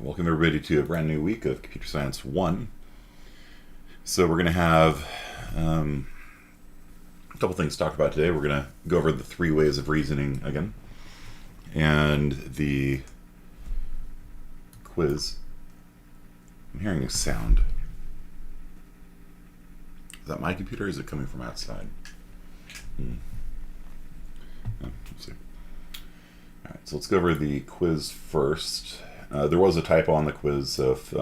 welcome everybody to a brand new week of Computer Science 1. So we're going to have a couple things to talk about today. We're going to go over the 3 ways of reasoning again, and the quiz. I'm hearing a sound. Is that my computer or is it coming from outside? Let's see. Alright, so let's go over the quiz first. There was a typo on the quiz, so if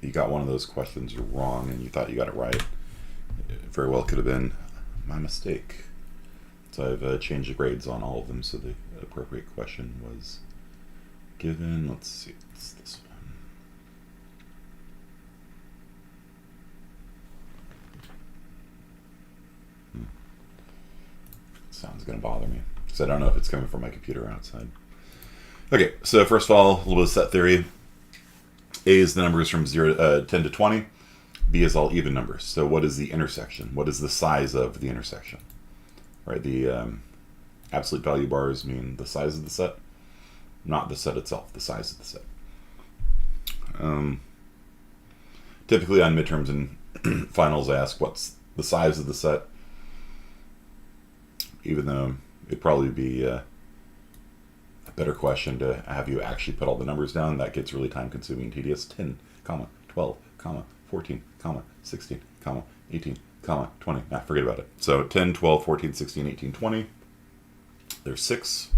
you got one of those questions wrong and you thought you got it right, it very well could have been my mistake. So I've changed the grades on all of them, so the appropriate question was given. Let's see, it's this one. Sound's going to bother me, because I don't know if it's coming from my computer outside. Okay, so first of all, a little bit of set theory. A is the numbers from 10 to 20. B is all even numbers. So what is the intersection? What is the size of the intersection? Right, the absolute value bars mean the size of the set, not the set itself, the size of the set. Typically on midterms and finals, I ask what's the size of the set, even though it'd probably be a better question to have you actually put all the numbers down. That gets really time consuming and tedious. 10, 12, 14, 16, 18, 20. Nah, forget about it. So 10, 12, 14, 16, 18, 20. There's 6.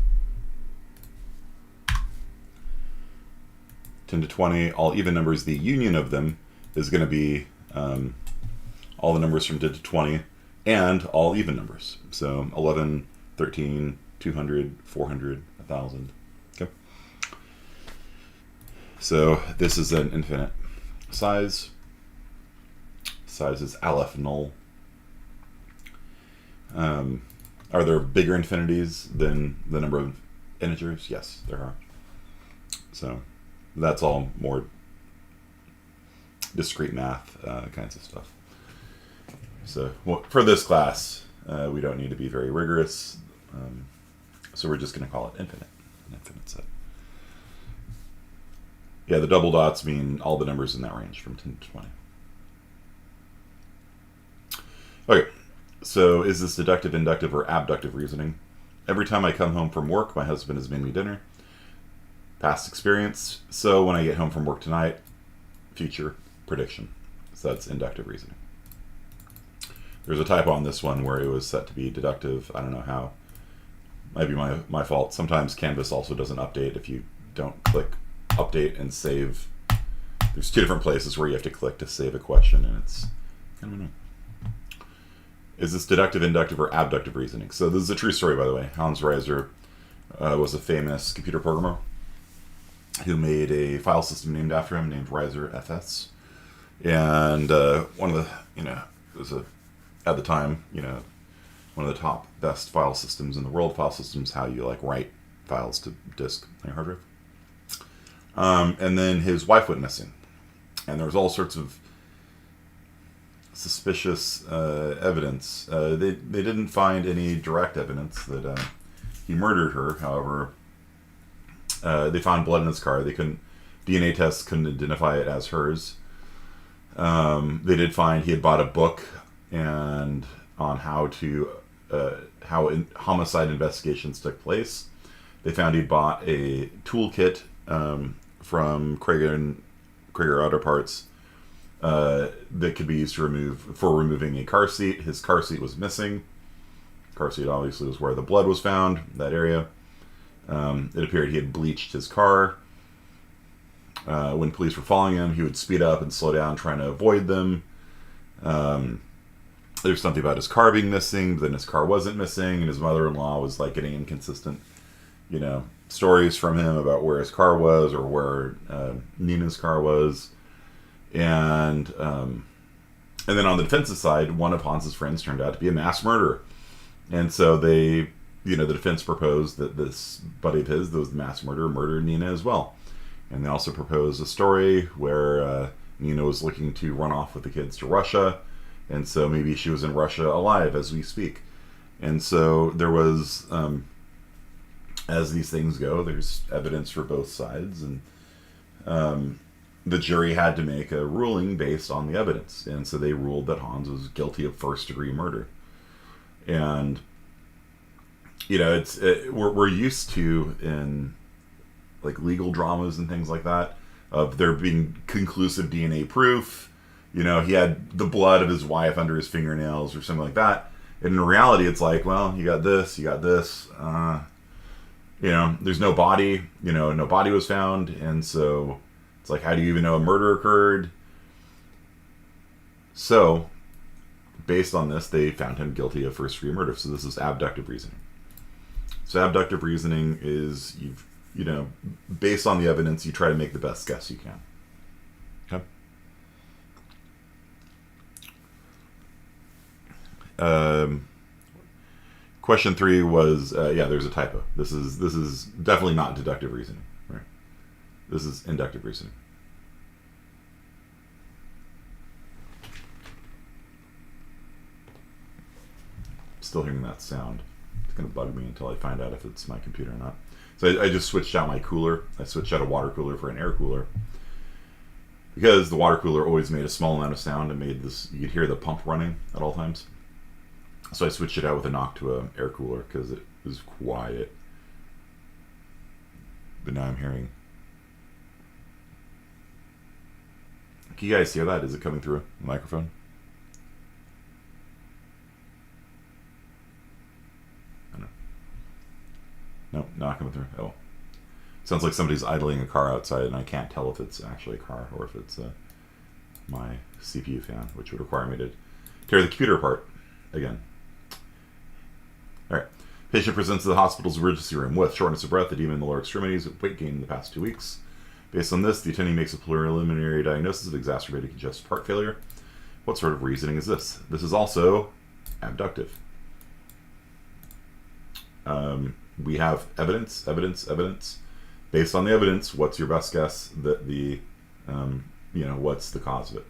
10 to 20, all even numbers. The union of them is going to be all the numbers from 10 to 20 and all even numbers. So 11, 13, 200, 400, 1,000. Okay. So this is an infinite size. Size is Aleph null. Are there bigger infinities than the number of integers? Yes, there are. So that's all more discrete math kinds of stuff. So for this class, we don't need to be very rigorous. So we're just going to call it infinite, an infinite set. Yeah, the double dots mean all the numbers in that range from 10 to 20. Okay, so is this deductive, inductive, or abductive reasoning? Every time I come home from work, my husband has made me dinner. Past experience. So when I get home from work tonight, future prediction. So that's inductive reasoning. There's a typo on this one where it was set to be deductive. I don't know how. Might be my fault. Sometimes Canvas also doesn't update if you don't click update and save. There's 2 different places where you have to click to save a question, and it's kind of annoying. Is this deductive, inductive, or abductive reasoning? So this is a true story, by the way. Hans Reiser was a famous computer programmer who made a file system named after him, named Reiser FS. And one of the, it was at the time, one of the top best file systems in the world. File systems, how you write files to disk on your hard drive. And then his wife went missing, and there was all sorts of suspicious evidence. They didn't find any direct evidence that he murdered her. However, they found blood in his car. DNA tests couldn't identify it as hers. They did find he had bought a book and on how homicide investigations took place. They found he'd bought a toolkit from Krager Auto Parts that could be used for removing a car seat. His car seat was missing. Car seat obviously was where the blood was found, that area. It appeared he had bleached his car. When police were following him, he would speed up and slow down, trying to avoid them. There's something about his car being missing, but then his car wasn't missing, and his mother-in-law was getting inconsistent, stories from him about where his car was or where Nina's car was. And then on the defensive side, one of Hans's friends turned out to be a mass murderer. And so the defense proposed that this buddy of his that was the mass murderer murdered Nina as well. And they also proposed a story where Nina was looking to run off with the kids to Russia. And so maybe she was in Russia alive as we speak. And so there was as these things go, there's evidence for both sides, and the jury had to make a ruling based on the evidence, and so they ruled that Hans was guilty of first-degree murder. And we're used to, in like legal dramas and things like that, of there being conclusive DNA proof. He had the blood of his wife under his fingernails or something like that. And in reality, it's like, well, you got this. There's no body. No body was found, and so it's like, how do you even know a murder occurred? So, based on this, they found him guilty of first-degree murder. So this is abductive reasoning. So abductive reasoning is, based on the evidence, you try to make the best guess you can. Okay. Question 3 was, there's a typo. This is definitely not deductive reasoning. Right? This is inductive reasoning. Still hearing that sound. It's going to bug me until I find out if it's my computer or not. So I just switched out my cooler. I switched out a water cooler for an air cooler, because the water cooler always made a small amount of sound and made this, you could hear the pump running at all times. So I switched it out with a knock to an air cooler because it was quiet. But now I'm hearing. Can you guys hear that? Is it coming through the microphone? I don't know. Nope, not coming through. Oh. Sounds like somebody's idling a car outside, and I can't tell if it's actually a car or if it's my CPU fan, which would require me to tear the computer apart again. All right. Patient presents to the hospital's emergency room with shortness of breath, edema in the lower extremities, weight gain in the past 2 weeks. Based on this, the attending makes a preliminary diagnosis of exacerbated congestive heart failure. What sort of reasoning is this? This is also abductive. We have evidence. Based on the evidence, what's your best guess that what's the cause of it?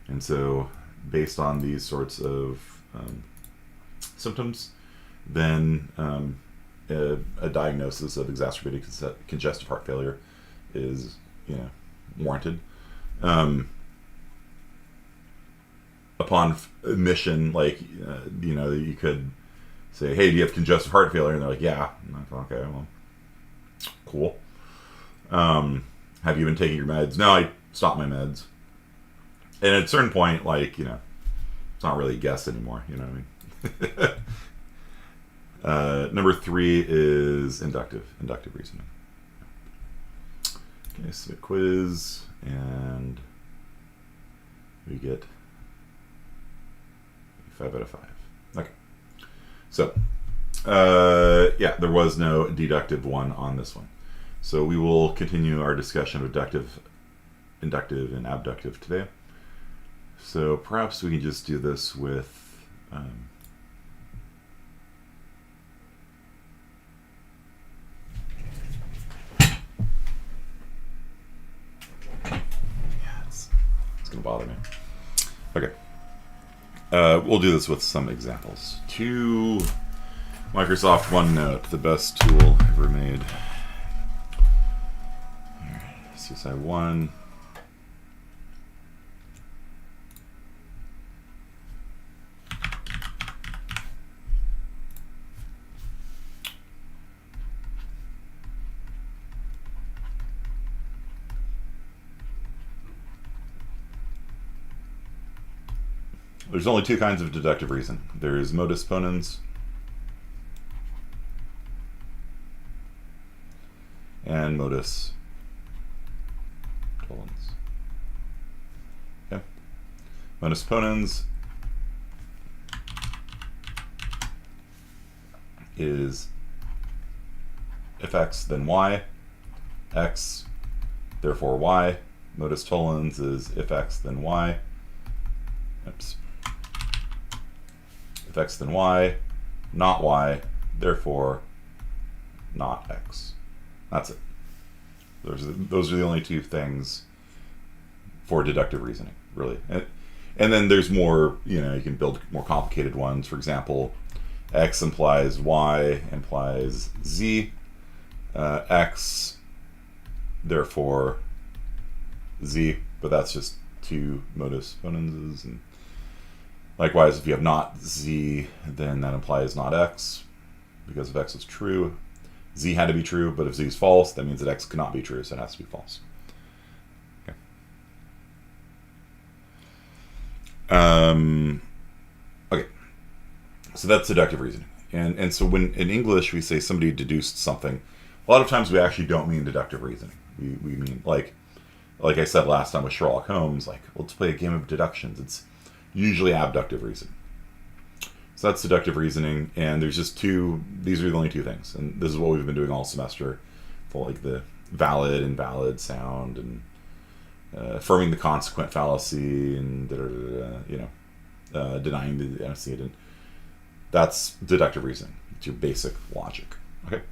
And so, based on these sorts of symptoms, then a diagnosis of exacerbated congestive heart failure is, warranted. Upon admission, you could say, hey, do you have congestive heart failure? And they're like, yeah. And I'm like, okay, well, cool. Have you been taking your meds? No, I stopped my meds. And at a certain point, it's not really a guess anymore, you know what I mean? Number 3 is inductive reasoning. Okay, so a quiz, and we get 5 out of 5. Okay. So, there was no deductive one on this one. So we will continue our discussion of inductive, and abductive today. So perhaps we can just do this with it's going to bother me. Okay. We'll do this with some examples. To Microsoft OneNote, the best tool ever made. CSI 1. There's only 2 kinds of deductive reason. There's modus ponens and modus tollens. Okay. Modus ponens is if X then Y, X therefore Y. Modus tollens is if X then Y. Oops. If X then Y, not Y, therefore not X. That's it. Those are the only 2 things for deductive reasoning, really. And then there's more, you can build more complicated ones. For example, X implies Y implies Z. X, therefore Z, but that's just two modus ponens. And likewise, if you have not Z, then that implies not X, because if X is true, Z had to be true, but if Z is false, that means that X cannot be true, so it has to be false. Okay. Okay. So that's deductive reasoning. And so when in English we say somebody deduced something, a lot of times we actually don't mean deductive reasoning. We mean, like I said last time with Sherlock Holmes, like, let's play a game of deductions. It's usually abductive reasoning. So that's deductive reasoning, and there's just two, these are the only two things. And this is what we've been doing all semester, for like the valid, invalid sound, and affirming the consequent fallacy, and denying the antecedent. That's deductive reasoning. It's your basic logic. Okay.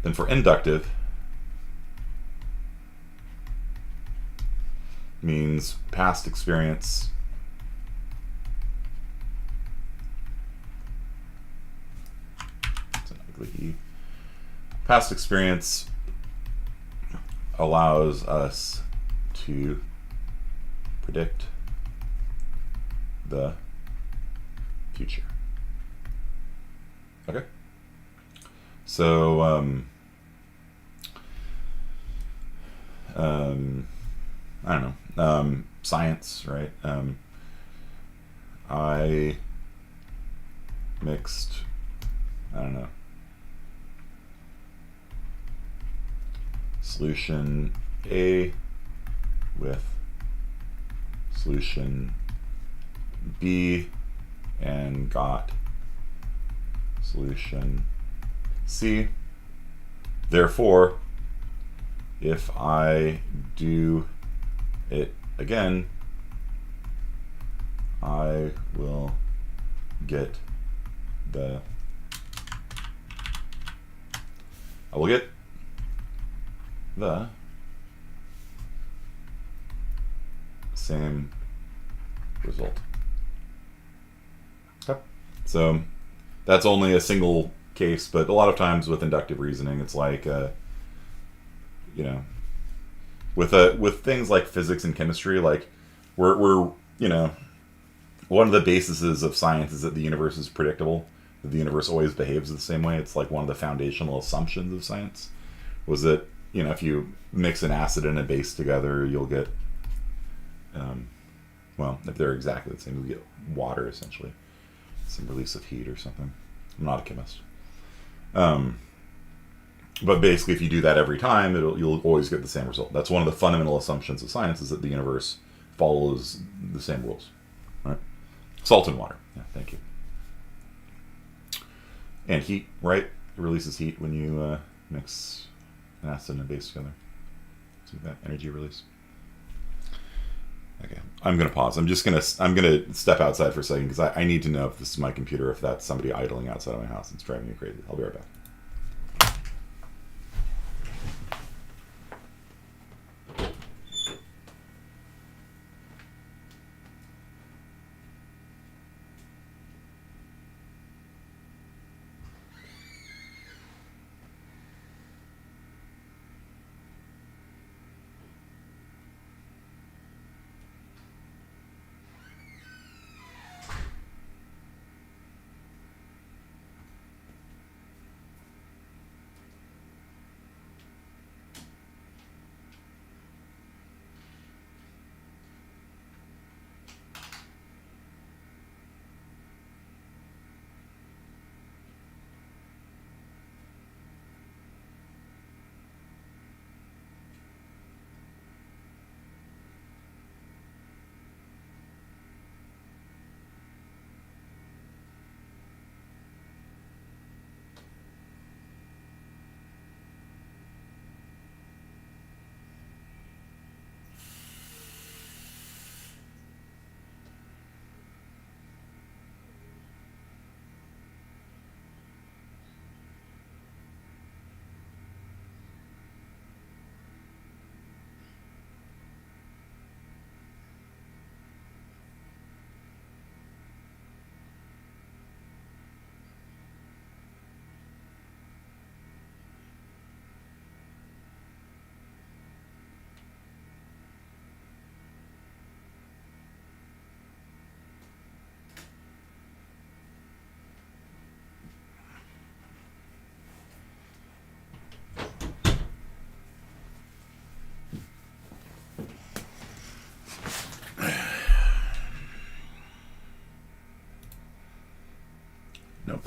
Then for inductive, means past experience past experience allows us to predict the future. Okay. So I don't know, science, right? I mixed, I don't know, solution A with solution B and got solution C. Therefore, if I do it again, I will get the same result. Okay. So that's only a single case, but a lot of times with inductive reasoning, it's like, with things like physics and chemistry, like we're one of the bases of science is that the universe is predictable, that the universe always behaves the same way. It's like one of the foundational assumptions of science was that, if you mix an acid and a base together, you'll get, if they're exactly the same, you'll get water, essentially. Some release of heat or something. I'm not a chemist. But basically, if you do that every time, you'll always get the same result. That's one of the fundamental assumptions of science, is that the universe follows the same rules. Right? Salt and water. Yeah, thank you. And heat, right? It releases heat when you mix an acid and a base together. See that energy release. Okay, I'm gonna pause. I'm gonna step outside for a second because I need to know if this is my computer, if that's somebody idling outside of my house. It's driving me crazy. I'll be right back.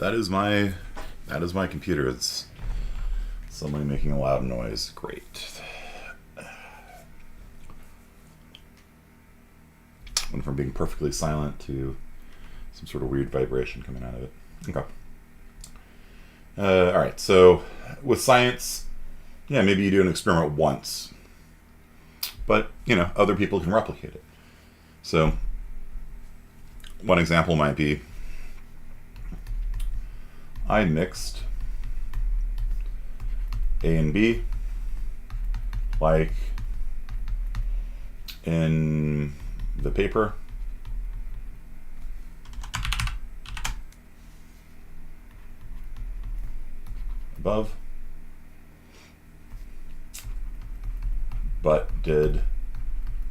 that is my computer. It's somebody making a loud noise. Great. Went from being perfectly silent to some sort of weird vibration coming out of it. Okay. All right. So with science, yeah, maybe you do an experiment once, but other people can replicate it. So one example might be, I mixed A and B, like in the paper, above, but did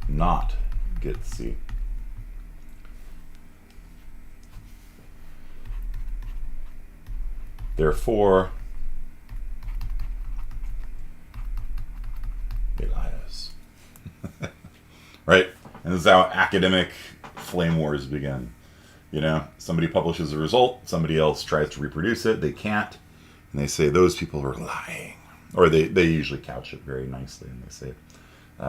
not get C. Therefore, Elias. Right? And this is how academic flame wars begin. Somebody publishes a result, somebody else tries to reproduce it, they can't, and they say those people are lying. Or they usually couch it very nicely, and they say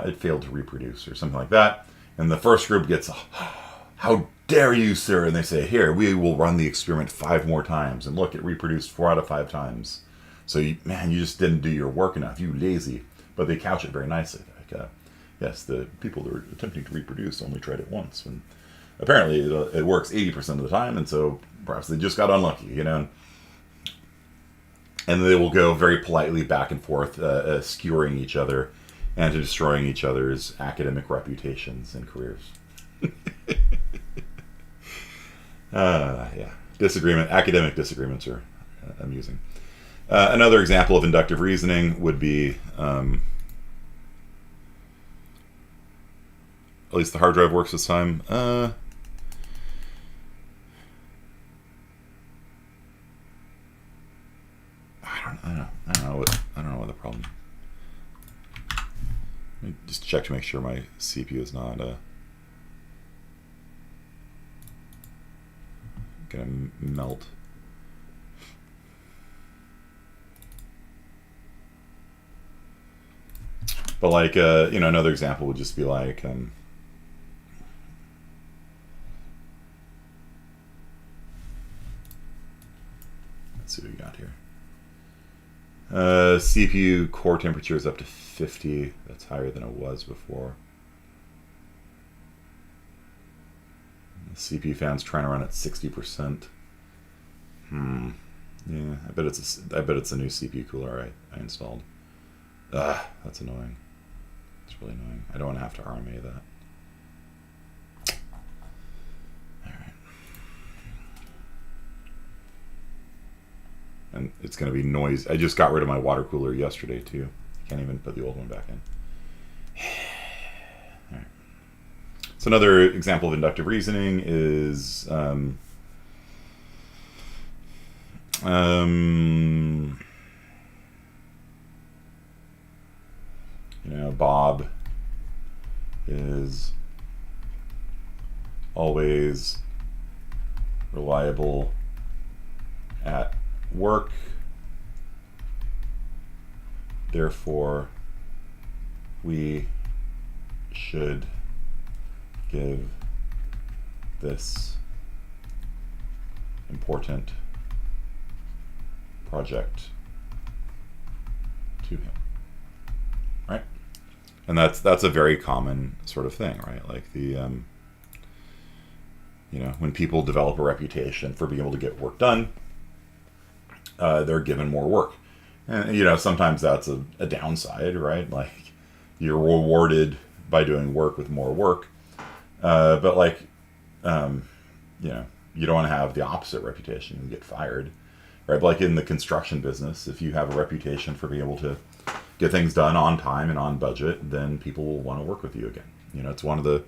it failed to reproduce, or something like that. And the first group gets, how dare you, sir? And they say, here, we will run the experiment 5 more times. And look, it reproduced 4 out of 5 times. So, you just didn't do your work enough. You lazy. But they couch it very nicely. Like, yes, the people that were attempting to reproduce only tried it once. And apparently it works 80% of the time. And so perhaps they just got unlucky, And they will go very politely back and forth, skewering each other and destroying each other's academic reputations and careers. Yeah, academic disagreements are amusing. Another example of inductive reasoning would be, at least the hard drive works this time. I don't know what the problem. Let me just check to make sure my CPU is not gonna melt. But like another example would just be like let's see what we got here. CPU core temperature is up to 50. That's higher than it was before. The CPU fan's trying to run at 60%. Yeah, I bet it's a new CPU cooler I installed. That's annoying. It's really annoying. I don't want to have to RMA that. Alright. And it's going to be noise. I just got rid of my water cooler yesterday too. I can't even put the old one back in. Alright. So another example of inductive reasoning is Bob is always reliable at work. Therefore, we should give this important project to him. Right? And that's a very common sort of thing, right? Like the when people develop a reputation for being able to get work done, they're given more work. And sometimes that's a downside, right? Like you're rewarded by doing work with more work. But like you don't want to have the opposite reputation and get fired. Right? But like in the construction business, if you have a reputation for being able to get things done on time and on budget, then people will want to work with you again. It's one of the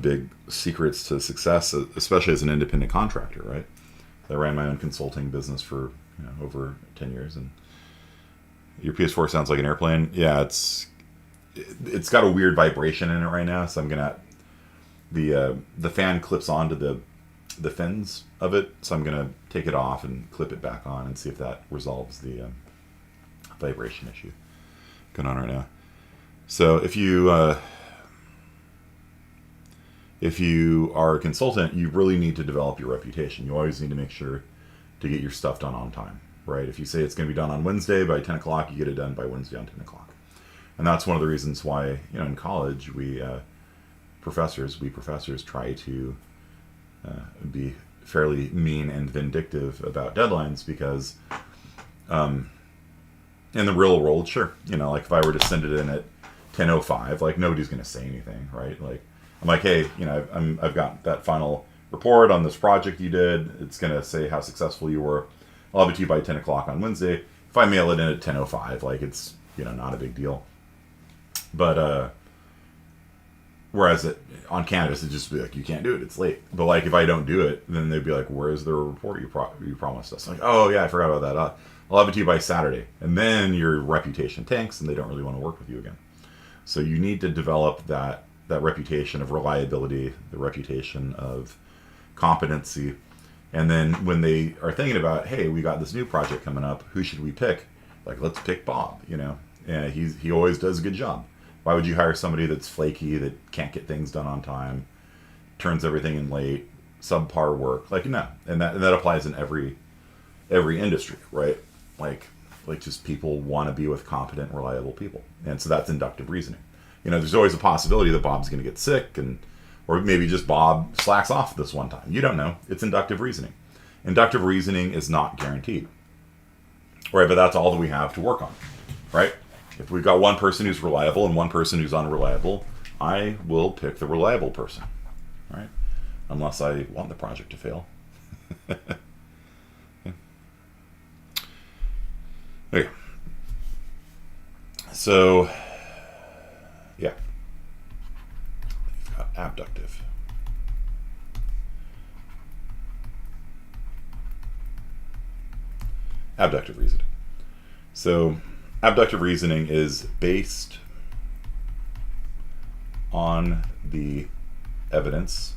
big secrets to success, especially as an independent contractor, right? I ran my own consulting business for over 10 years, and your PS4 sounds like an airplane. Yeah, it's got a weird vibration in it right now, so I'm gonna the fan clips onto the the fins of it. So I'm going to take it off and clip it back on and see if that resolves the vibration issue going on right now. So if you are a consultant, you really need to develop your reputation. You always need to make sure to get your stuff done on time, right? If you say it's going to be done on Wednesday by 10 o'clock, you get it done by Wednesday on 10 o'clock. And that's one of the reasons why, in college, we professors try to be fairly mean and vindictive about deadlines, because in the real world, sure, like if I were to send it in at 10:05, like nobody's going to say anything, right? Like I'm like, hey, I've got that final report on this project you did. It's going to say how successful you were. I'll have it to you by 10 o'clock on Wednesday. If I mail it in at 10:05, like it's, not a big deal. But, whereas on Canvas, it'd just be like, you can't do it, it's late. But like, if I don't do it, then they'd be like, where's the report you promised us? Like, oh yeah, I forgot about that. I'll have it to you by Saturday. And then your reputation tanks and they don't really want to work with you again. So you need to develop that reputation of reliability, the reputation of competency. And then when they are thinking about, hey, we got this new project coming up, who should we pick? Like, let's pick Bob, And he always does a good job. Why would you hire somebody that's flaky, that can't get things done on time, turns everything in late, subpar work? Like, no. And that applies in every industry, right? Like just people want to be with competent, reliable people. And so that's inductive reasoning. There's always a possibility that Bob's going to get sick, or maybe just Bob slacks off this one time. You don't know. It's inductive reasoning. Inductive reasoning is not guaranteed, right? But that's all that we have to work on, right? If we've got one person who's reliable and one person who's unreliable, I will pick the reliable person, right? Unless I want the project to fail. Okay. So, yeah. You've got abductive. Abductive reasoning. So, abductive reasoning is based on the evidence.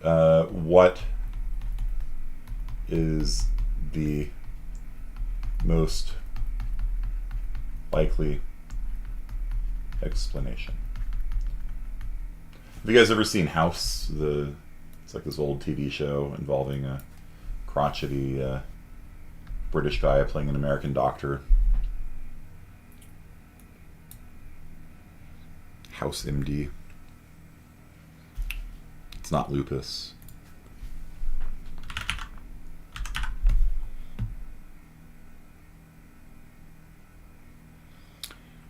What is the most likely explanation? Have you guys ever seen House? It's like this old TV show involving a crotchety British guy playing an American doctor. House MD. It's not lupus.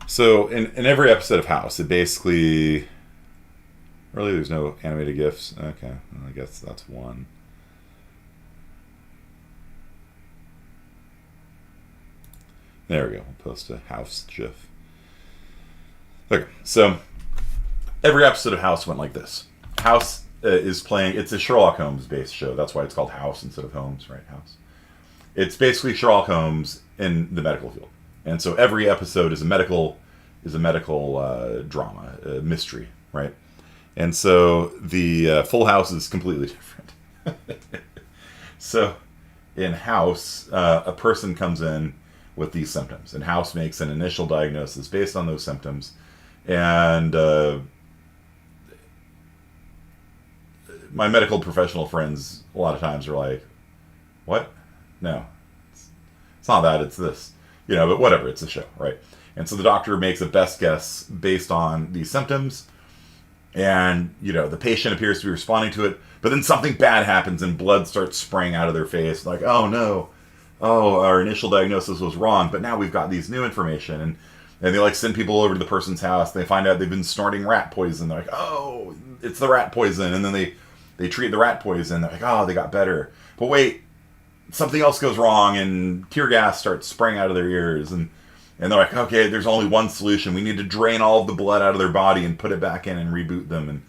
So in every episode of House, it basically... Really, there's no animated GIFs? Okay, well, I guess that's one. There we go. We'll post a House GIF. Okay, so every episode of House went like this. House is playing... It's a Sherlock Holmes-based show. That's why it's called House instead of Holmes, right? House. It's basically Sherlock Holmes in the medical field. And so every episode is a medical drama, a mystery, right? And so the Full House is completely different. So in House, a person comes in with these symptoms, and House makes an initial diagnosis based on those symptoms. And my medical professional friends a lot of times are like, what? No, it's not that, it's this. But whatever, it's a show, right? And so the doctor makes a best guess based on these symptoms, and, the patient appears to be responding to it, but then something bad happens and blood starts spraying out of their face, like, oh no, our initial diagnosis was wrong, but now we've got these new information, and they send people over to the person's house, they find out they've been snorting rat poison, they're like, oh, it's the rat poison, and then they treat the rat poison, they're like, oh, they got better, but wait, something else goes wrong, and tear gas starts spraying out of their ears, and they're like, okay, there's only one solution. We need to drain all of the blood out of their body and put it back in and reboot them, and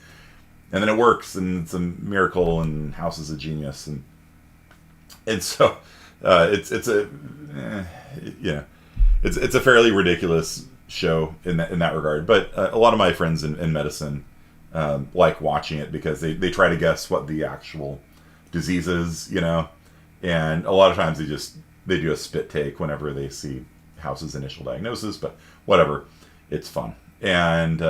then it works, and it's a miracle, and House is a genius, and so it's a fairly ridiculous show in that regard. But a lot of my friends in medicine like watching it because they try to guess what the actual disease is, and a lot of times they do a spit take whenever they see House's initial diagnosis, but whatever, it's fun. And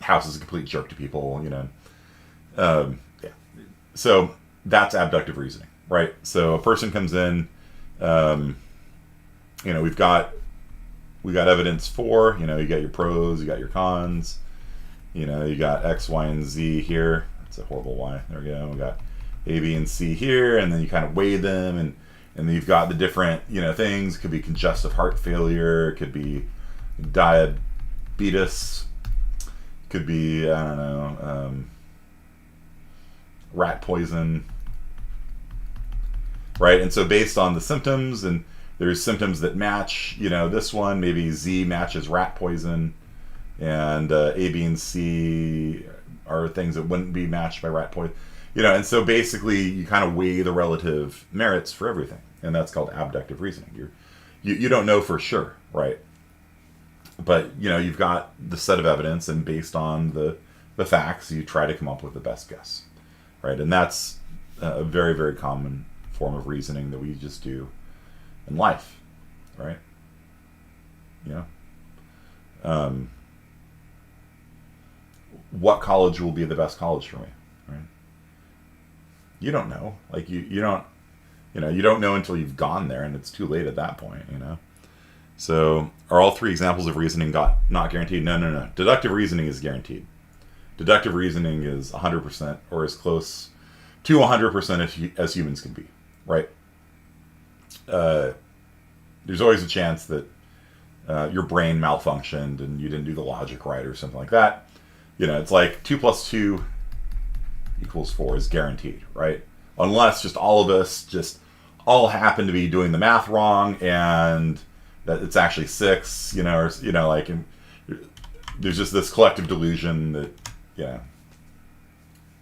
House is a complete jerk to people, yeah. So that's abductive reasoning, right? So a person comes in, we've got evidence for, you got your pros, you got your cons, you got X, Y, and Z here. That's a horrible Y. There we go. We got A, B, and C here, and then you kind of weigh them, and then you've got the different, things. It could be congestive heart failure. It could be diabetes. It could be, I don't know, rat poison. Right? And so based on the symptoms, and there's symptoms that match, this one, maybe Z matches rat poison, and A, B, and C are things that wouldn't be matched by rat poison. And so basically you kind of weigh the relative merits for everything, and that's called abductive reasoning. You don't know for sure, right? But you've got the set of evidence, and based on the facts, you try to come up with the best guess, right? And that's a very, very common form of reasoning that we just do in life, right? What college will be the best college for me, right? You don't know. Like you don't know until you've gone there, and it's too late at that point, So are all three examples of reasoning not guaranteed? No. Deductive reasoning is guaranteed. Deductive reasoning is 100% or as close to 100% as humans can be, right? There's always a chance that your brain malfunctioned and you didn't do the logic right or something like that. It's like 2 + 2 = 4 is guaranteed, right? Unless just all of us just all happen to be doing the math wrong and that it's actually 6, like, and there's just this collective delusion that, I don't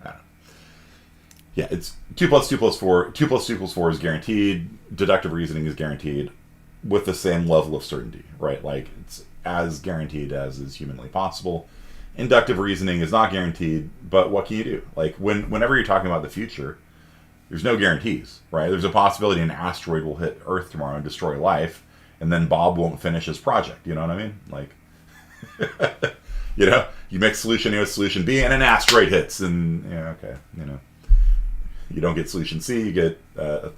know. Yeah, it's 2 + 2 + 4. 2 + 2 = 4 is guaranteed. Deductive reasoning is guaranteed with the same level of certainty, right? Like, it's as guaranteed as is humanly possible. Inductive reasoning is not guaranteed, but what can you do? Like, whenever you're talking about the future, there's no guarantees, right? There's a possibility an asteroid will hit Earth tomorrow and destroy life, and then Bob won't finish his project. You know what I mean? Like, you make solution A with solution B, and an asteroid hits, and okay, you don't get solution C, you get an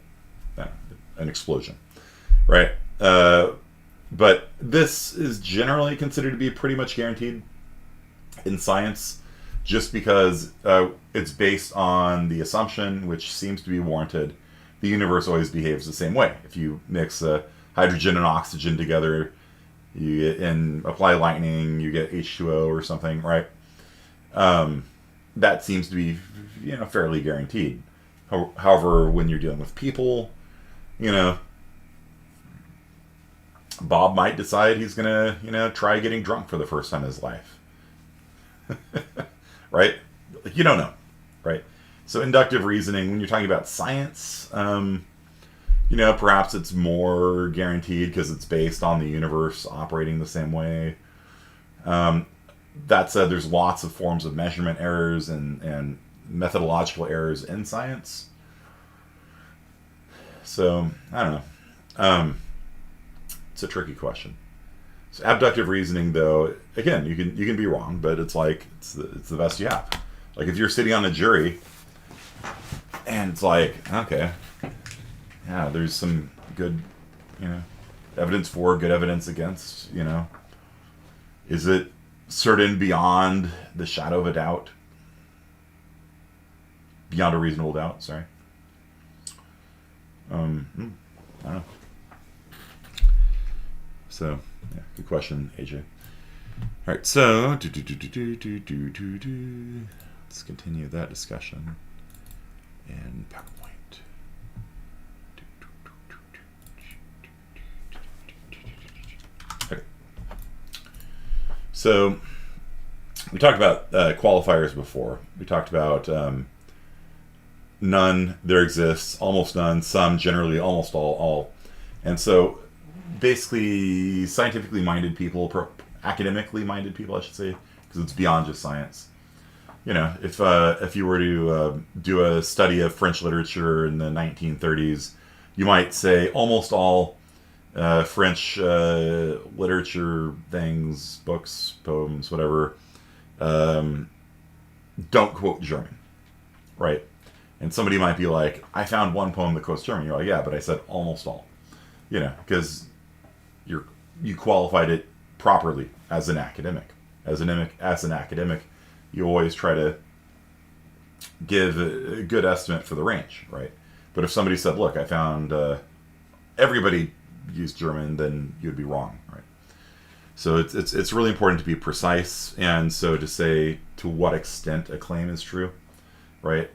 explosion, right? But this is generally considered to be pretty much guaranteed in science, just because it's based on the assumption, which seems to be warranted, the universe always behaves the same way. If you mix hydrogen and oxygen together, you get, and apply lightning, you get H2O or something, right? That seems to be, fairly guaranteed. However, when you're dealing with people, Bob might decide he's gonna, try getting drunk for the first time in his life. Right? Like, you don't know, right? So inductive reasoning, when you're talking about science, perhaps it's more guaranteed because it's based on the universe operating the same way. That said, there's lots of forms of measurement errors and methodological errors in science. So, I don't know. It's a tricky question. So abductive reasoning, though, again, you can be wrong, but it's like it's the best you have. Like if you're sitting on a jury, and it's like, okay, yeah, there's some good, evidence for, good evidence against, is it certain beyond the shadow of a doubt? Beyond a reasonable doubt, sorry. I don't know. So, yeah, good question, AJ. All right, so let's continue that discussion in PowerPoint. Okay. So we talked about qualifiers before. We talked about none, there exists, almost none, some, generally, almost all. And so basically scientifically minded people, academically minded people, I should say, because it's beyond just science. If you were to do a study of French literature in the 1930s, you might say almost all French literature things, books, poems, whatever, don't quote German, right? And somebody might be like, I found one poem that quotes German. You're like, yeah, but I said almost all, because you qualified it properly as an academic. As an academic, you always try to give a good estimate for the range, right? But if somebody said, look, I found everybody used German, then you'd be wrong, right? So it's really important to be precise, and so to say to what extent a claim is true, right?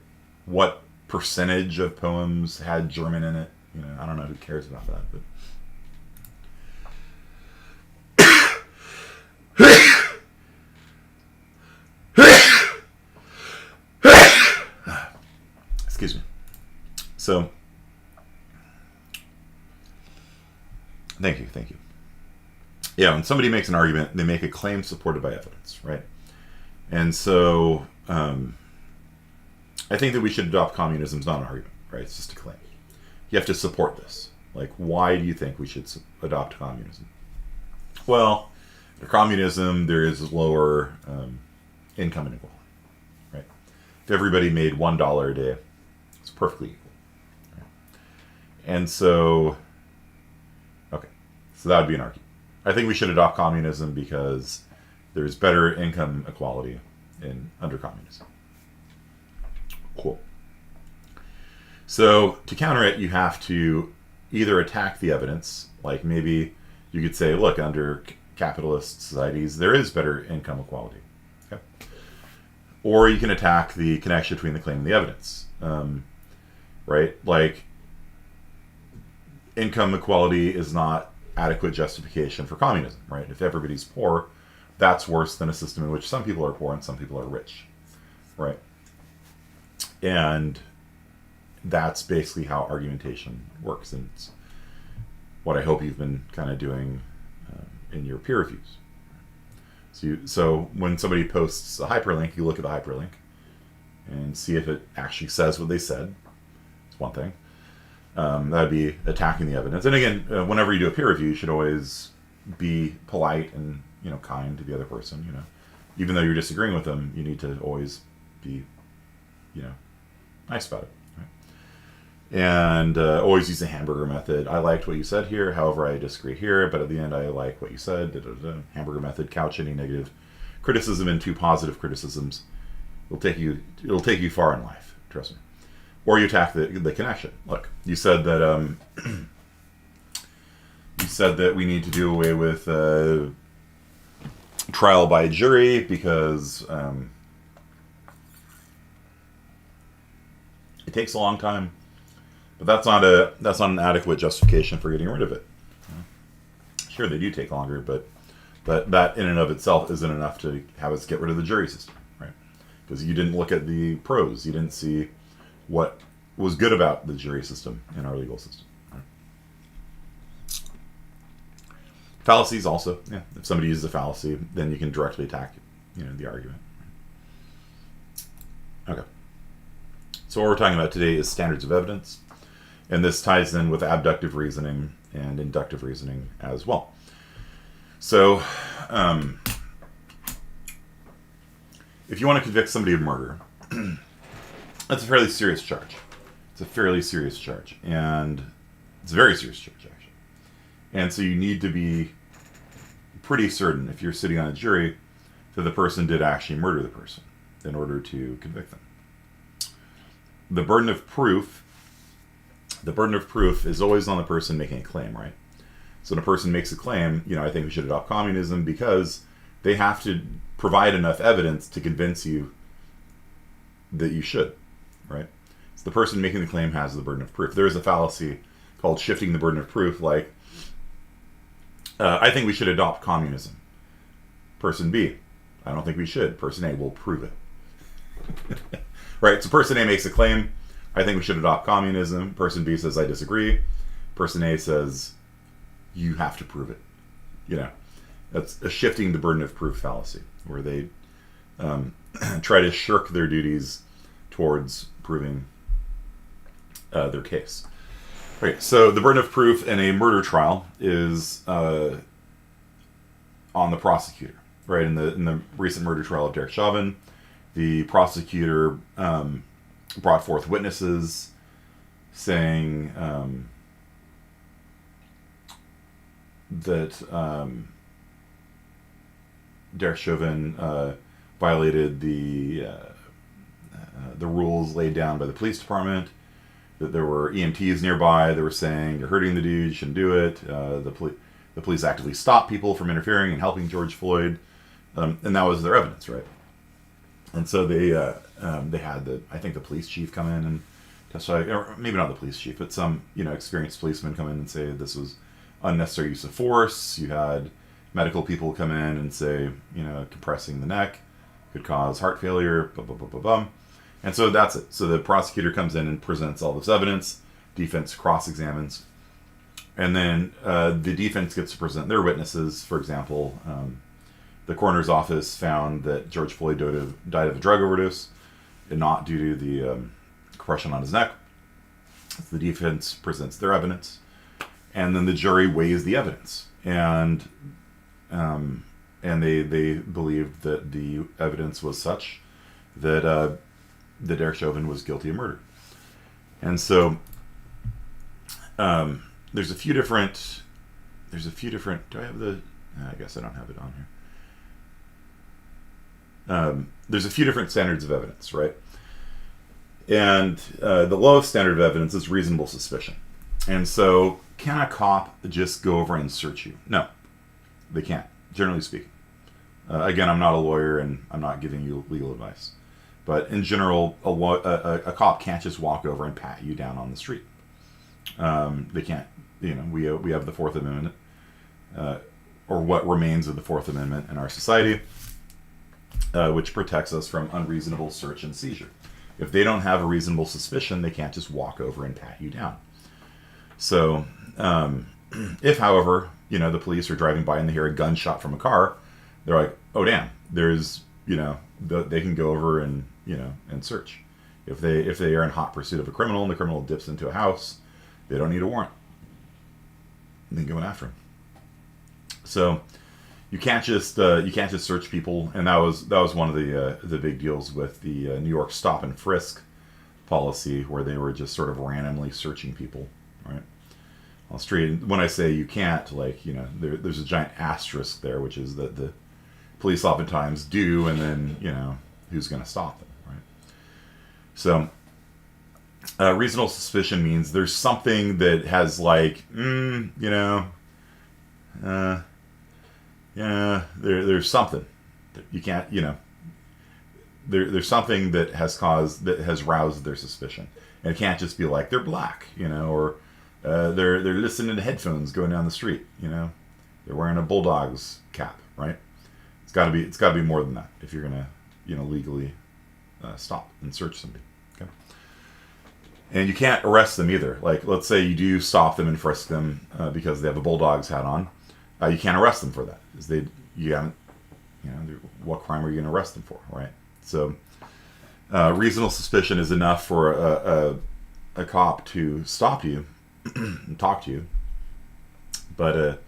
What percentage of poems had German in it? I don't know who cares about that, but excuse me. So, thank you. Yeah, when somebody makes an argument, they make a claim supported by evidence, right? And so, I think that we should adopt communism as not an argument, right? It's just a claim. You have to support this. Like, why do you think we should adopt communism? Well, for communism, there is lower income inequality, right? If everybody made $1 a day, it's perfectly equal. Right? And so, okay, so that would be an argument. I think we should adopt communism because there's better income equality under communism. Cool. So to counter it, you have to either attack the evidence, like maybe you could say, look, under capitalist societies, there is better income equality. Okay? Or you can attack the connection between the claim and the evidence. Right? Like, income equality is not adequate justification for communism, right? If everybody's poor, that's worse than a system in which some people are poor and some people are rich, right? And that's basically how argumentation works, and it's what I hope you've been kind of doing in your peer reviews. So when somebody posts a hyperlink, you look at the hyperlink and see if it actually says what they said. It's one thing. That would be attacking the evidence. And again, whenever you do a peer review, you should always be polite and kind to the other person. Even though you're disagreeing with them, you need to always be nice about it. And always use the hamburger method. I liked what you said here, however I disagree here, but at the end I like what you said. Hamburger method. Couch any negative criticism into positive criticisms. It'll take you far in life, trust me. Or you attack the connection. Look, you said that we need to do away with trial by jury because it takes a long time. But that's not an adequate justification for getting rid of it. Sure, they do take longer, but that in and of itself isn't enough to have us get rid of the jury system, right? Because you didn't look at the pros. You didn't see what was good about the jury system in our legal system. Right? Fallacies also, yeah. If somebody uses a fallacy, then you can directly attack, the argument. Okay. So what we're talking about today is standards of evidence. And this ties in with abductive reasoning and inductive reasoning as well. So, if you want to convict somebody of murder, that's a fairly serious charge. It's a fairly serious charge. And it's a very serious charge, actually. And so you need to be pretty certain, if you're sitting on a jury, that the person did actually murder the person in order to convict them. The burden of proof is always on the person making a claim, right? So when a person makes a claim, I think we should adopt communism because they have to provide enough evidence to convince you that you should, right? So the person making the claim has the burden of proof. There is a fallacy called shifting the burden of proof, like, I think we should adopt communism. Person B, I don't think we should. Person A will prove it. Right, so person A makes a claim, I think we should adopt communism. Person B says, I disagree. Person A says, you have to prove it. That's a shifting the burden of proof fallacy, where they try to shirk their duties towards proving their case. Okay, so the burden of proof in a murder trial is on the prosecutor, right? In the recent murder trial of Derek Chauvin, the prosecutor brought forth witnesses saying that Derek Chauvin violated the rules laid down by the police department. That there were EMTs nearby that were saying, "You're hurting the dude, you shouldn't do it." The police actively stopped people from interfering and helping George Floyd, and that was their evidence, right? And so they had I think the police chief come in and testify, or maybe not the police chief, but some experienced policeman come in and say this was unnecessary use of force. You had medical people come in and say, compressing the neck could cause heart failure, blah, blah, blah, blah, blah. And so that's it. So the prosecutor comes in and presents all this evidence. Defense cross-examines. And then the defense gets to present their witnesses. For example, the coroner's office found that George Floyd died of a drug overdose and not due to the compression on his neck. The defense presents their evidence. And then the jury weighs the evidence. And they believed that the evidence was such that Derek Chauvin was guilty of murder. And so there's a few different. Do I have the? I guess I don't have it on here. There's a few different standards of evidence, right? And the lowest standard of evidence is reasonable suspicion. And so, can a cop just go over and search you? No, they can't. Generally speaking. Again, I'm not a lawyer and I'm not giving you legal advice. But in general, a cop can't just walk over and pat you down on the street. They can't. We have the Fourth Amendment, or what remains of the Fourth Amendment in our society, which protects us from unreasonable search and seizure. If they don't have a reasonable suspicion, they can't just walk over and pat you down. So, if, however, the police are driving by and they hear a gunshot from a car, they're like, "Oh, damn! There's, they can go over and and search. If they are in hot pursuit of a criminal and the criminal dips into a house, they don't need a warrant. They can go in after him. So you can't just search people, and that was one of the big deals with the New York stop and frisk policy, where they were just sort of randomly searching people, right, on the street. When I say you can't, there's a giant asterisk there, which is that the police oftentimes do, and then who's going to stop them, right? So reasonable suspicion means there's something that has there's something that you can't, there's something that has roused their suspicion, and it can't just be like they're black, or they're listening to headphones going down the street, they're wearing a Bulldogs cap, right? It's got to be more than that if you're gonna legally stop and search somebody. Okay. And you can't arrest them either. Like, let's say you do stop them and frisk them because they have a Bulldogs hat on. You can't arrest them for that, because what crime are you going to arrest them for, right? So reasonable suspicion is enough for a cop to stop you and talk to you, but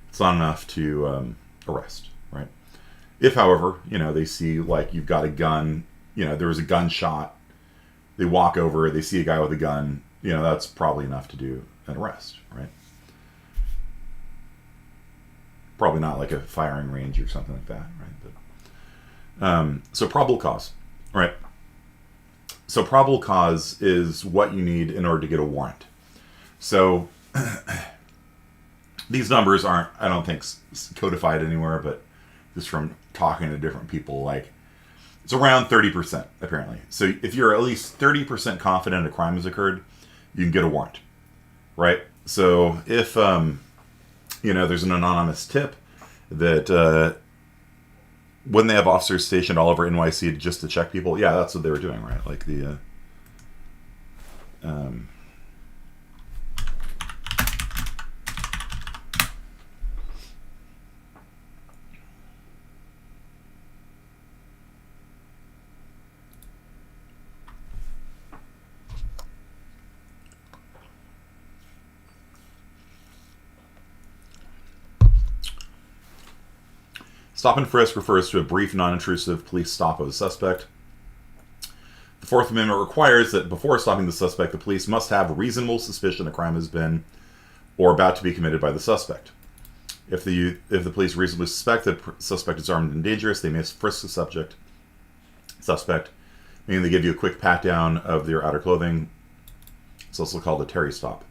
it's not enough to arrest, right? If, however, they see you've got a gun, there was a gunshot, they walk over, they see a guy with a gun, that's probably enough to do an arrest, right? Probably not like a firing range or something like that, right? But so probable cause, right? So probable cause is what you need in order to get a warrant. So these numbers aren't, I don't think, codified anywhere, but just from talking to different people, it's around 30%, apparently. So if you're at least 30% confident a crime has occurred, you can get a warrant, right? So if there's an anonymous tip that wouldn't they have officers stationed all over NYC just to check people? Yeah, that's what they were doing, right? Like the Stop and frisk refers to a brief, non-intrusive police stop of a suspect. The Fourth Amendment requires that before stopping the suspect, the police must have reasonable suspicion a crime has been or about to be committed by the suspect. If the police reasonably suspect that the suspect is armed and dangerous, they may frisk the suspect, meaning they give you a quick pat-down of their outer clothing. It's also called a Terry stop,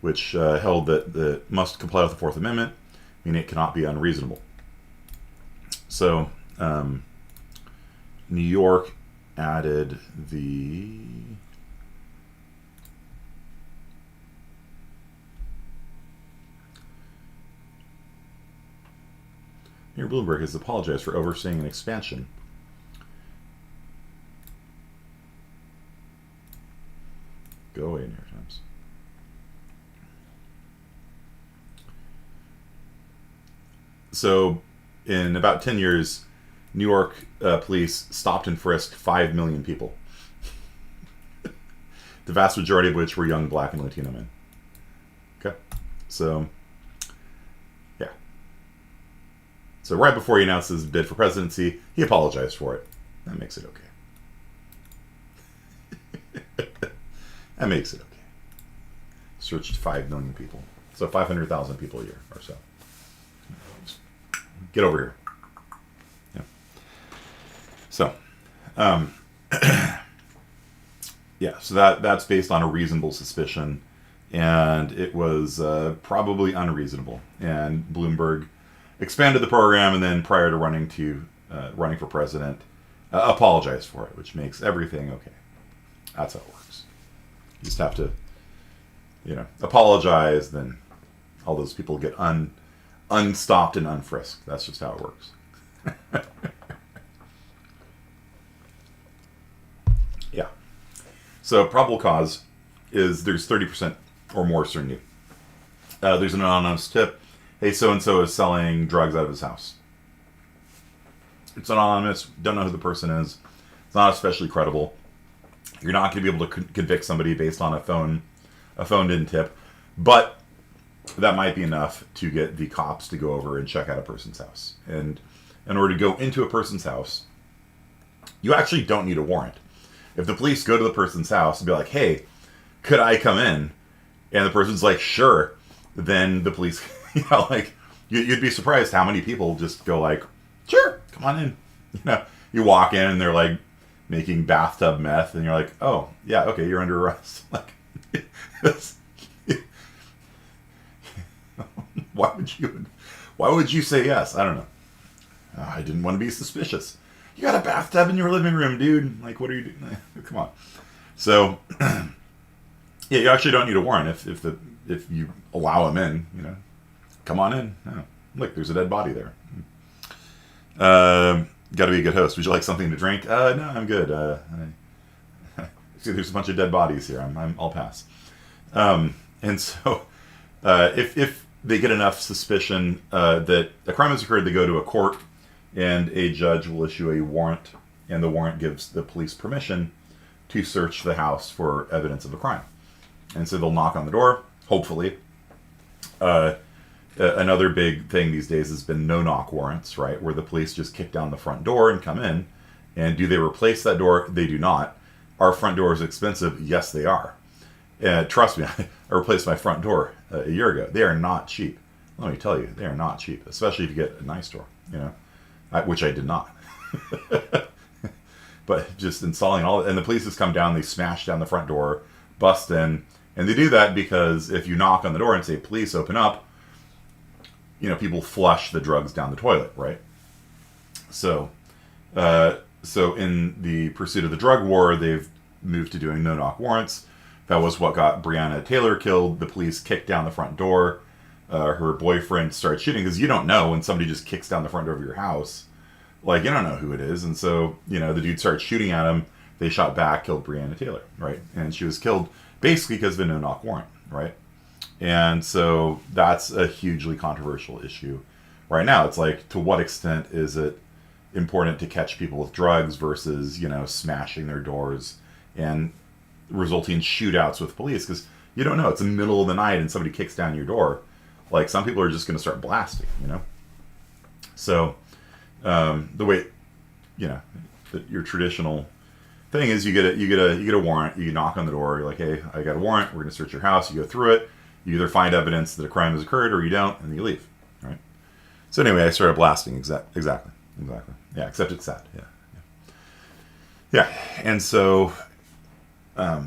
which held that the must comply with the Fourth Amendment, meaning it cannot be unreasonable. So, New York added the... Mayor Bloomberg has apologized for overseeing an expansion. Go away, New York Times. So, in about 10 years, New York police stopped and frisked 5 million people. The vast majority of which were young black and Latino men. Okay? So, yeah. So right before he announced his bid for presidency, he apologized for it. That makes it okay. That makes it okay. Searched 5 million people. So 500,000 people a year or so. Get over here. Yeah. So, yeah. So that's based on a reasonable suspicion, and it was probably unreasonable. And Bloomberg expanded the program, and then prior to running for president, apologized for it, which makes everything okay. That's how it works. You just have to, apologize, then all those people get unstopped and unfrisked. That's just how it works. Yeah. So probable cause is there's 30% or more certainty. There's an anonymous tip. Hey, so-and-so is selling drugs out of his house. It's anonymous. Don't know who the person is. It's not especially credible. You're not going to be able to convict somebody based on a phoned-in tip. But that might be enough to get the cops to go over and check out a person's house. And in order to go into a person's house, you actually don't need a warrant. If the police go to the person's house and be like, hey, could I come in? And the person's like, sure. Then the police, you'd be surprised how many people just go like, sure, come on in. You walk in and they're like making bathtub meth and you're like, oh, yeah, okay, you're under arrest. Like, why would you say yes? I don't know. I didn't want to be suspicious. You got a bathtub in your living room, dude. Like, what are you doing? Come on. So, yeah, you actually don't need a warrant if you allow them in. Come on in. Oh, look, there's a dead body there. Got to be a good host. Would you like something to drink? No, I'm good. See, there's a bunch of dead bodies here. I'll pass. And so, if they get enough suspicion that a crime has occurred, they go to a court, and a judge will issue a warrant, and the warrant gives the police permission to search the house for evidence of a crime. And so they'll knock on the door, hopefully. Another big thing these days has been no-knock warrants, right, where the police just kick down the front door and come in. And do they replace that door? They do not. Our front door is expensive. Yes, they are. Trust me, I replaced my front door a year ago. They are not cheap. Let me tell you, they are not cheap, especially if you get a nice door, which I did not. But just installing and the police just come down, they smash down the front door, bust in, and they do that because if you knock on the door and say, please open up, people flush the drugs down the toilet, right? So in the pursuit of the drug war, they've moved to doing no-knock warrants. That was what got Breonna Taylor killed. The police kicked down the front door. Her boyfriend started shooting because you don't know when somebody just kicks down the front door of your house. Like, you don't know who it is. And so, the dude started shooting at him. They shot back, killed Breonna Taylor, right? And she was killed basically because of a no-knock warrant, right? And so that's a hugely controversial issue right now. It's like, to what extent is it important to catch people with drugs versus, smashing their doors and resulting in shootouts with police? Because you don't know. It's the middle of the night and somebody kicks down your door. Like, some people are just going to start blasting, So the way, your traditional thing is you get a warrant. You knock on the door. You're like, hey, I got a warrant. We're going to search your house. You go through it. You either find evidence that a crime has occurred or you don't, and you leave. Right. So anyway, I started blasting. Exactly. Yeah. Except it's sad. Yeah. And so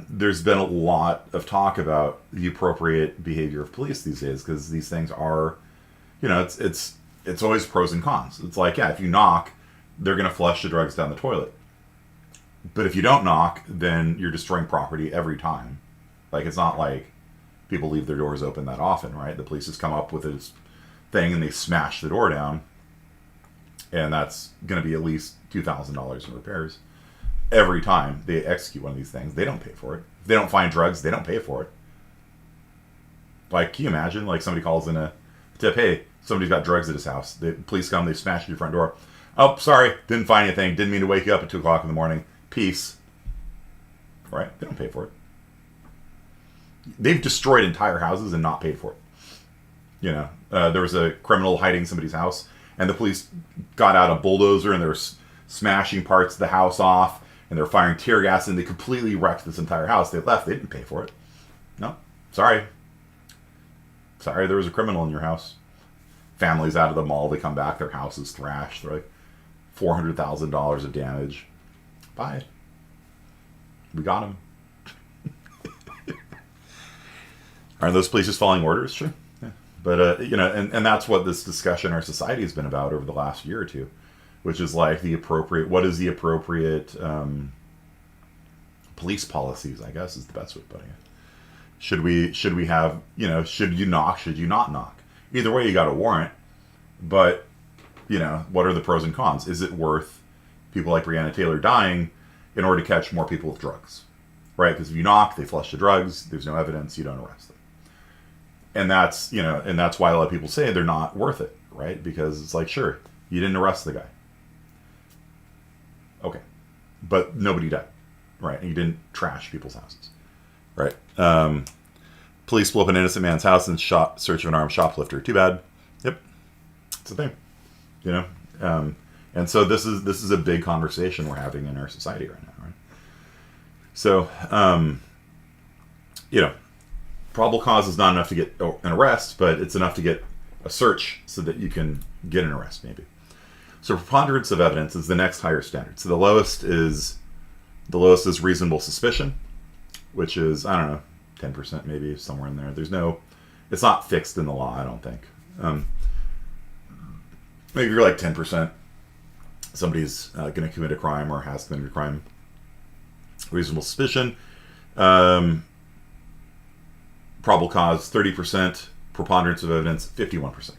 there's been a lot of talk about the appropriate behavior of police these days, because these things are, it's always pros and cons. It's like, if you knock, they're going to flush the drugs down the toilet. But if you don't knock, then you're destroying property every time. Like, it's not like people leave their doors open that often, right? The police just come up with this thing and they smash the door down, and that's going to be at least $2,000 in repairs. Every time they execute one of these things, they don't pay for it. If they don't find drugs, they don't pay for it. Like, can you imagine, like, somebody calls in a tip, hey, somebody's got drugs at his house. The police come, they smash your front door. Oh, sorry, didn't find anything. Didn't mean to wake you up at 2 o'clock in the morning. Peace. Right? They don't pay for it. They've destroyed entire houses and not paid for it. There was a criminal hiding somebody's house, and the police got out a bulldozer, and they were smashing parts of the house off, and they were firing tear gas, and they completely wrecked this entire house. They left. They didn't pay for it. No. Sorry, there was a criminal in your house. Families out of the mall, they come back, their house is thrashed. They're like, $400,000 of damage. Bye. We got him. Aren't those police just following orders? Sure. Yeah. But, and that's what this discussion in our society has been about over the last year or two, which is like what is the appropriate police policies, I guess, is the best way of putting it. Should we have, should you knock, should you not knock? Either way, you got a warrant, but, what are the pros and cons? Is it worth people like Breonna Taylor dying in order to catch more people with drugs? Right? Because if you knock, they flush the drugs, there's no evidence, you don't arrest them. And that's why a lot of people say they're not worth it, right? Because it's like, sure, you didn't arrest the guy. Okay. But nobody died, right? And you didn't trash people's houses, right? Police blew up an innocent man's house in search of an armed shoplifter. Too bad. Yep. It's a thing, and so this is a big conversation we're having in our society right now, right? So, probable cause is not enough to get an arrest, but it's enough to get a search so that you can get an arrest, maybe. So preponderance of evidence is the next higher standard. So the lowest is reasonable suspicion, which is, I don't know, 10% maybe, somewhere in there. It's not fixed in the law, I don't think. Maybe you're like 10%. Somebody's going to commit a crime or has committed a crime. Reasonable suspicion. Probable cause, 30%. Preponderance of evidence, 51%.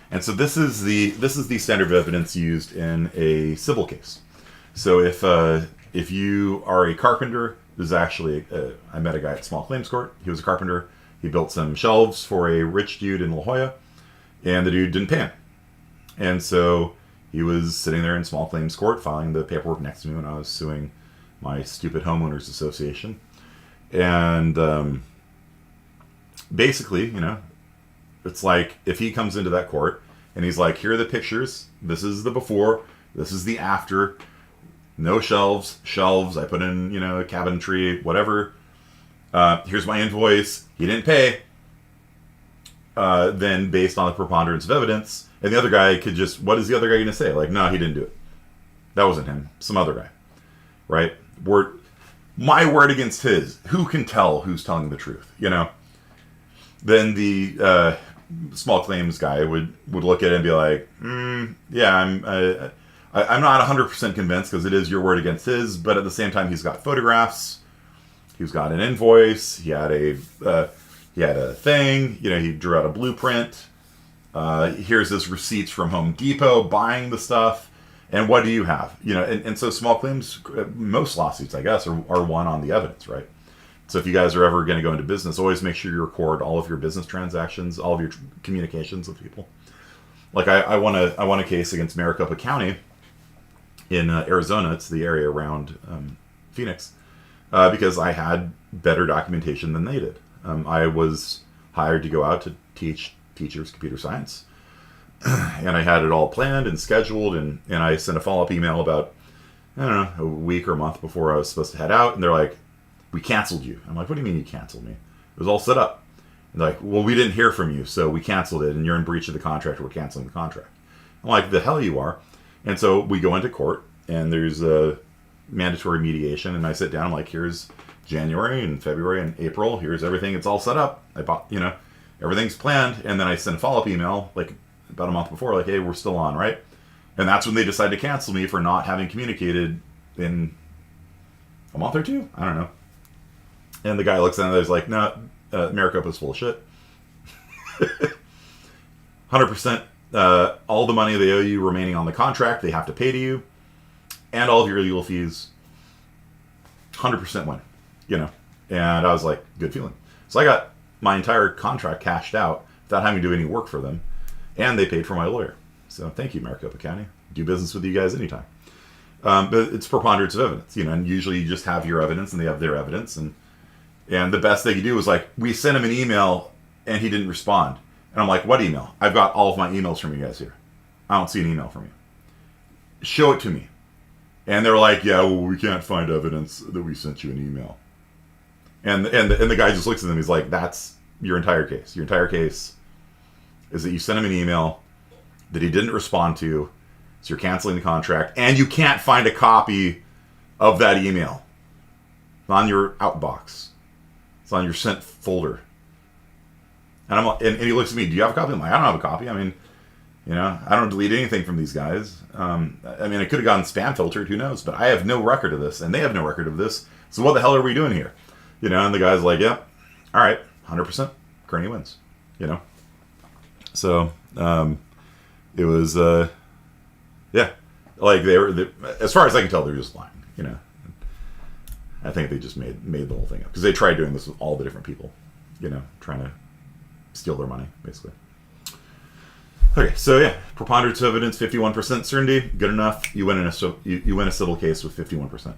And so this is the standard of evidence used in a civil case. So if you are a carpenter, this is actually I met a guy at small claims court. He was a carpenter. He built some shelves for a rich dude in La Jolla, and the dude didn't pay him. And so he was sitting there in small claims court filing the paperwork next to me when I was suing my stupid homeowners association. And basically, it's like if he comes into that court and he's like, here are the pictures. This is the before. This is the after. No shelves. I put in, a cabinetry, whatever. Here's my invoice. He didn't pay. Then based on the preponderance of evidence, and the other guy could just, what is the other guy going to say? Like, no, he didn't do it. That wasn't him. Some other guy. Right? My word against his. Who can tell who's telling the truth? Then the small claims guy would look at it and be like, yeah, I'm not 100% convinced because it is your word against his, but at the same time, he's got photographs, he's got an invoice, he had a thing, he drew out a blueprint. Here's his receipts from Home Depot buying the stuff, and what do you have? And so small claims, most lawsuits, I guess, are won on the evidence, right? So if you guys are ever going to go into business, always make sure you record all of your business transactions, all of your communications with people. Like I won a case against Maricopa County in Arizona. It's the area around Phoenix, because I had better documentation than they did. I was hired to go out to teach teachers computer science. and I had it all planned and scheduled, and I sent a follow-up email about, I don't know, a week or a month before I was supposed to head out, and they're like, we canceled you. I'm like, what do you mean you canceled me? It was all set up. And they're like, well, we didn't hear from you, so we canceled it, and you're in breach of the contract, or we're canceling the contract. I'm like, the hell you are. And so we go into court, and there's a mandatory mediation, and I sit down, I'm like, here's January and February and April, here's everything, it's all set up. I bought, everything's planned, and then I send a follow-up email, like, about a month before, like, hey, we're still on, right? And that's when they decide to cancel me for not having communicated in a month or two? I don't know. And the guy looks at it and he's like, no, Maricopa's full of shit. 100%, all the money they owe you remaining on the contract, they have to pay to you, and all of your legal fees, 100% win, And I was like, good feeling. So I got my entire contract cashed out without having to do any work for them, and they paid for my lawyer. So thank you, Maricopa County. Do business with you guys anytime. But it's preponderance of evidence, and usually you just have your evidence and they have their evidence, and the best they could do was like, we sent him an email and he didn't respond. And I'm like, what email? I've got all of my emails from you guys here. I don't see an email from you. Show it to me. And they're like, yeah, well, we can't find evidence that we sent you an email. And the guy just looks at them. He's like, that's your entire case. Your entire case is that you sent him an email that he didn't respond to, so you're canceling the contract, and you can't find a copy of that email. It's on your outbox. It's on your sent folder. And and he looks at me, do you have a copy? I'm like, I don't have a copy. I mean, I don't delete anything from these guys. It could have gone spam filtered, who knows? But I have no record of this, and they have no record of this. So what the hell are we doing here? And the guy's like, yeah, all right, 100%, Kearney wins. So it was, yeah, like as far as I can tell, they're just lying. I think they just made the whole thing up because they tried doing this with all the different people, trying to steal their money, basically. Okay, so yeah, preponderance of evidence, 51% certainty, good enough. You win a civil case with 51%.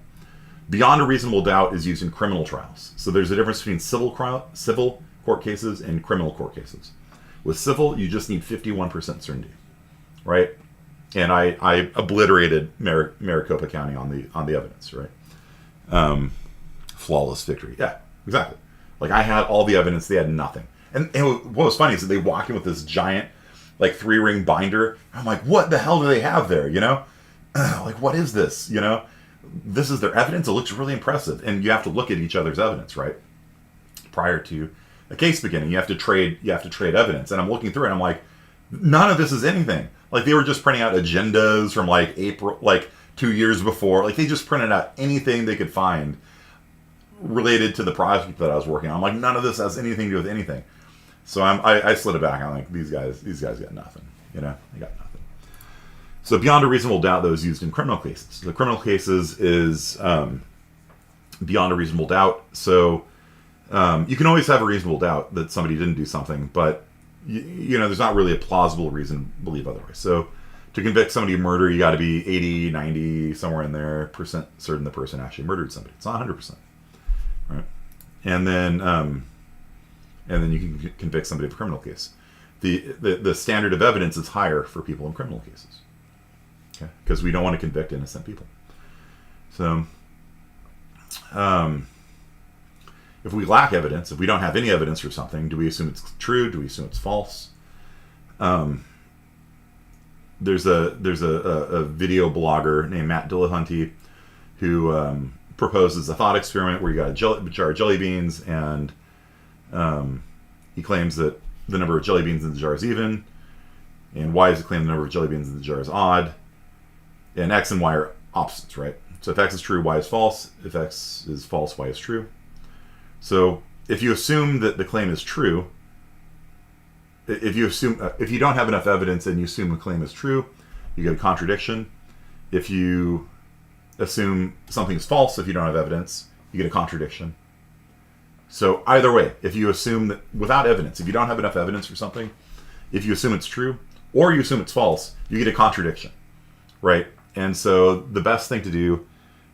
Beyond a reasonable doubt is used in criminal trials. So there's a difference between civil court cases and criminal court cases. With civil, you just need 51% certainty, right? And I obliterated Maricopa County on the evidence, right? Flawless victory. Yeah, exactly. Like, I had all the evidence, they had nothing. And what was funny is that they walk in with this giant, like, 3-ring binder. I'm like, what the hell do they have there, Like, what is this, This is their evidence. It looks really impressive. And you have to look at each other's evidence, right? Prior to a case beginning, you have to trade evidence. And I'm looking through it, and I'm like, none of this is anything. Like, they were just printing out agendas from, like, April, like, 2 years before. Like, they just printed out anything they could find related to the project that I was working on. I'm like, none of this has anything to do with anything. So I slid it back. I'm like, these guys got nothing. They got nothing. So beyond a reasonable doubt, those used in criminal cases. The criminal cases is beyond a reasonable doubt. So you can always have a reasonable doubt that somebody didn't do something, but there's not really a plausible reason to believe otherwise. So to convict somebody of murder, you got to be 80, 90, somewhere in there, percent certain the person actually murdered somebody. It's not 100%, right? And then you can convict somebody of a criminal case. The standard of evidence is higher for people in criminal cases, okay? Because we don't want to convict innocent people. So, if we lack evidence, if we don't have any evidence for something, do we assume it's true? Do we assume it's false? There's a video blogger named Matt Dillahunty who proposes a thought experiment where you got a jar of jelly beans, and he claims that the number of jelly beans in the jar is even, and Y is to claim the number of jelly beans in the jar is odd, and X and Y are opposites, right? So if X is true, Y is false. If X is false, Y is true. So if you assume that the claim is true, if you don't have enough evidence and you assume the claim is true, you get a contradiction. If you assume something is false, if you don't have evidence, you get a contradiction. So either way, if you assume that without evidence, if you don't have enough evidence for something, if you assume it's true or you assume it's false, you get a contradiction, right? And so the best thing to do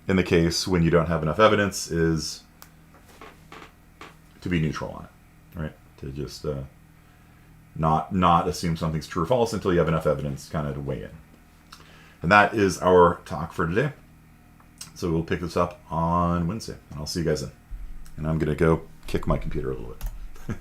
in the case when you don't have enough evidence is to be neutral on it, right? To just not assume something's true or false until you have enough evidence kind of to weigh in. And that is our talk for today. So we'll pick this up on Wednesday, and I'll see you guys then. And I'm going to go kick my computer a little bit.